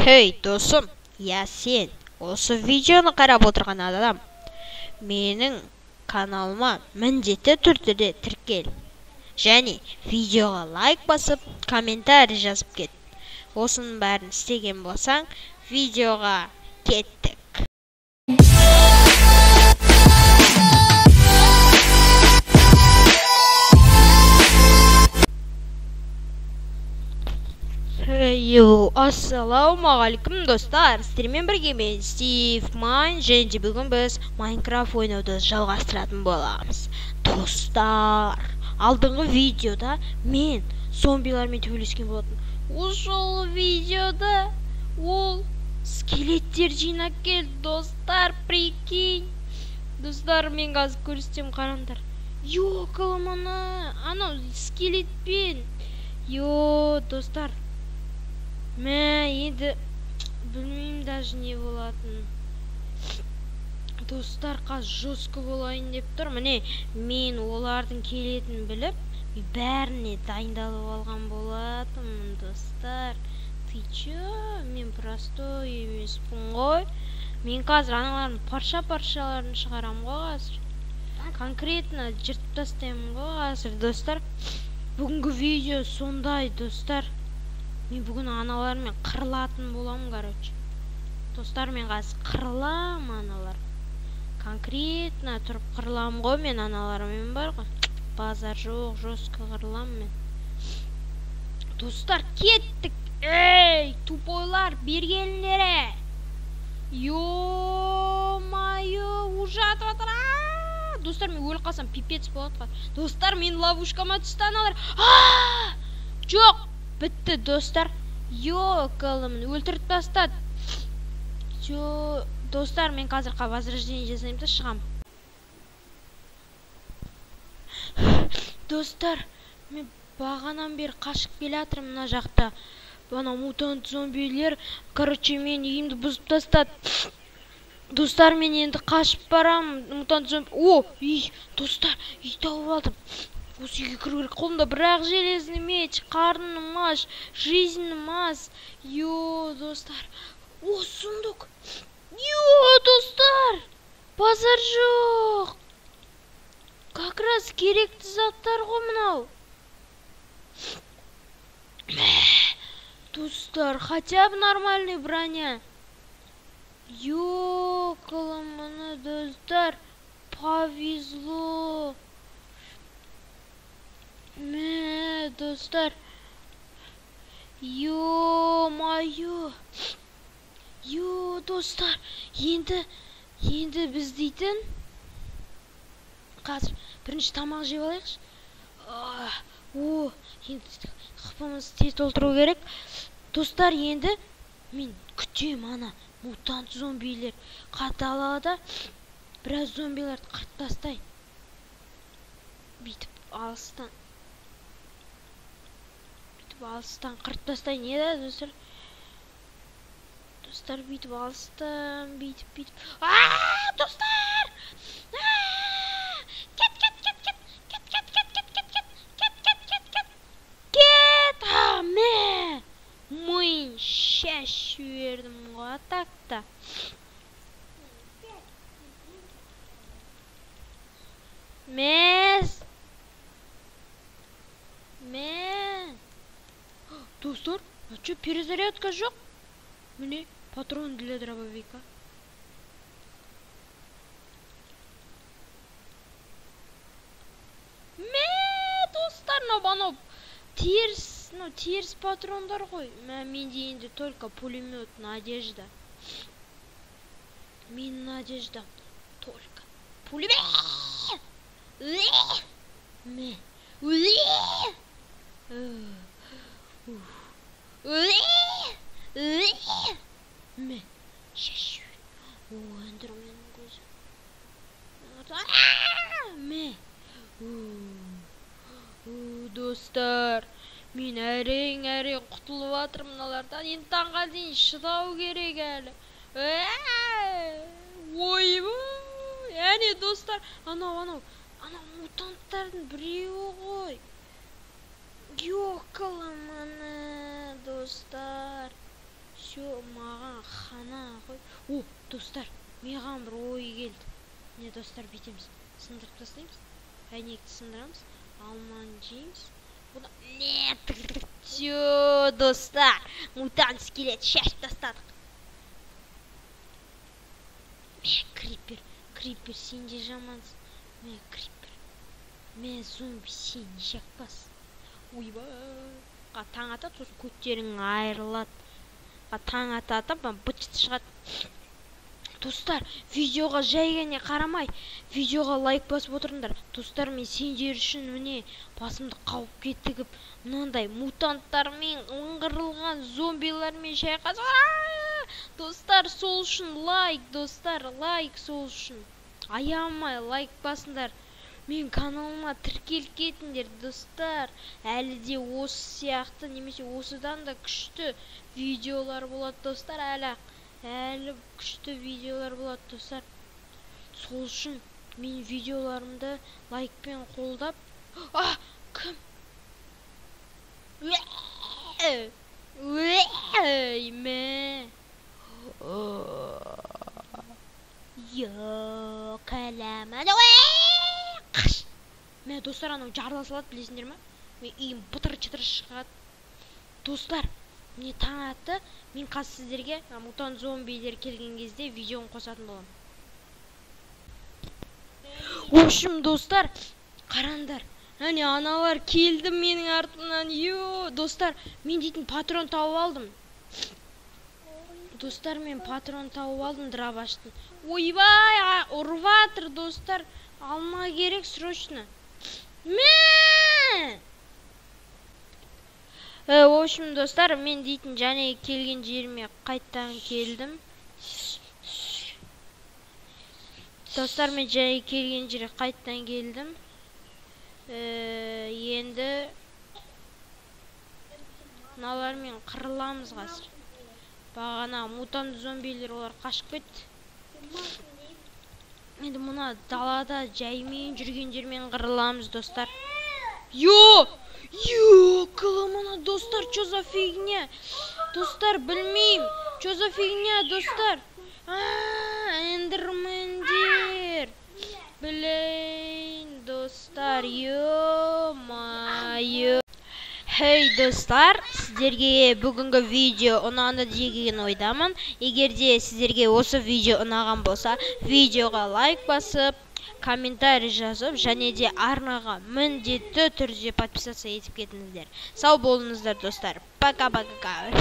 Хей, досым, сен осы видеоны қарап отырған адам, менің каналыма міндетті түрде тіркел. Және видеоға лайк басып, комментарий жазып кет. Осының бәрін істеген болсаң, видеоға кеттік. Ассалаумағалейкум достар, сіздермен бірге мен Стив Майн, және де бүгін біз Майнкрафт ойнауды жалғастыратын боламыз. Достар, алдыңғы видеода мен зомбилармен төбелескен болатын. Осы видеода ол скелеттер жинап келді. Достар, прикинь. Достар, мен қазір көрсетем, қараңдар. Ёкаламана, анау скелетпен. Достар, енді білмеймін даже не болатын. Достар, қазір жестко болайын деп тұр. Міне, мен олардың келетінін біліп, бәріне дайындалып алған болатынмын. Достар, ты чё? Мен простой емеспін ғой. Мен қазір аналардың парша-паршаларын шығарам ғой қазір. Конкретно жыртып тастаймын ғой қазір, достар. Бүгінгі видео сондай, достар. Мен бүгін аналармен қырылатын болам, короче. Достар, мен қазір қырылам аналар. Конкретно тұрып қырылам ғой, мен аналармен бар ғой. Базар жоқ, жестко қырылам мен. Достар, кеттік. Эй, тупойлар, бергенлері. Ё-майо, ужат отыр. Достар, мен өліп қалсам пипец болады. Достар, мен ловушкама түсті аналар. Жоқ. Бітті, достар. Ёкалымын, өлтіріп тастады. Достар, мен қазір возрождение жасаймын да шығам. Достар, мен бағанан бері қашып келе жатырмын мына жақта. Бана мутант зомбилер, короче, мен үйімді бұзып тастады. Достар, мен енді қашып барам. Мутант зомби. Достар, үй тауып алдым. Осы үйге кіру керек. Қолымда бірақ железный меч, қарным аш, жизньным аз. Достар. Сундук. Достар. Базар жоқ. Как раз керекті заттар ғой мынау. Достар, хотя бы нормальный броня. Ёкаламана, достар. Повезло. Достар. Ё-майо. Достар. Енді біз дейтін. Қазір бірінші тамақ жеп алайықшы. Енді қыпымыз тез толтыру керек. Достар, енді мен күтем ана мутант зомбилер қаталада. Біраз зомбиларды қырып тастайын. Бүйтіп алыстан қырып тастайын, еді, достар. Достар, бүйтіп алыстан, бүйтіп. Достар! Кет! Мойын шаш жібердім ғой атақта. Достар, что, перезарядка жоқ? Міне, патрон для дробовика. Достар, банов теріс патрондар ғой. Менде енді только пулемет, надежда. Мен надежда только пулемет. Шашу. Эндермен көзі. Достар, мен әрең құтылып атырмын мыналардан. Енді таңға дейін шыдау керек әлі. Әне, достар, анау мутанттардың біреуі ғой. Ёкаламана, достар. Все, О, достар, маған бір ой келді. Не, достар, бүйтеміз. Сындырып тастаймыз. Әйнекті сындырамыз. Алманы жейміз. Бұда не, всё, достар. Мутант скелет шашып тастадық. Крипер, сен де жамансың. Крипер. Зомби, сен не жақпас. Ойбай. Таң атады, сосын көттерің айырылады. Таң атады, бытшыт шығады. Достар, видеоға жай ғана қарамай, видеоға лайк басып отырыңдар. Достар, мен сендер үшін міне басымды қауіпке тігіп, мынандай мутанттармен, ыңғырылған зомбилармен шайқас. Достар, сол үшін лайк, достар, лайк сол үшін. Аямай лайк басыңдар. Мен каналыма тіркеліп кетіңдер, достар. Әлі де осы сияқты, немесе осыдан да күшті видеолар болады, достар. Әлі күшті видеолар болады, достар. Сол үшін мен видеоларымды лайкпен қолдап. Кім? Қаламады. Мен достар, анау жарыла салады, білесіңдер ма? Мен үйім бұтыр-чытыр шығады. Достар, мне таң атты. Мен қазір сіздерге мутант зомбилер келген кезде видеоны қосатын боламын. Общем, достар, қараңдар. Әне аналар келді менің артымнан. Достар, мен дейтін патрон тауып алдым. Достар, мен патрон тауып алдым дробаштың. Ойбай, ұрватыр, достар. Алма керек срочно. В общем, достар, мен дейтін және келген жеріме қайттан келдім. Достар, мен және келген жерге қайттан келдім. Енді мыналармен қырыламыз қазір. Бағана мутант зомбилер олар қашып кетті. Енді мұна далада жаймен жүрген жермен қырыламыз, достар. Каламана, достар, чё за фигня? Достар, білмейм. Чё за фигня, достар? Эндермендер. Блин, достар, ё-майо. Хей, достар, сіздерге бүгінгі видео ұнады деген ойдамын. Егерде сіздерге осы видео ұнаған болса, видеоға лайк басып, комментарий жазып, және де арнаға міндетті түрде подписаться етіп кетіңіздер. Сау болыңыздар, достар. Пока-пока.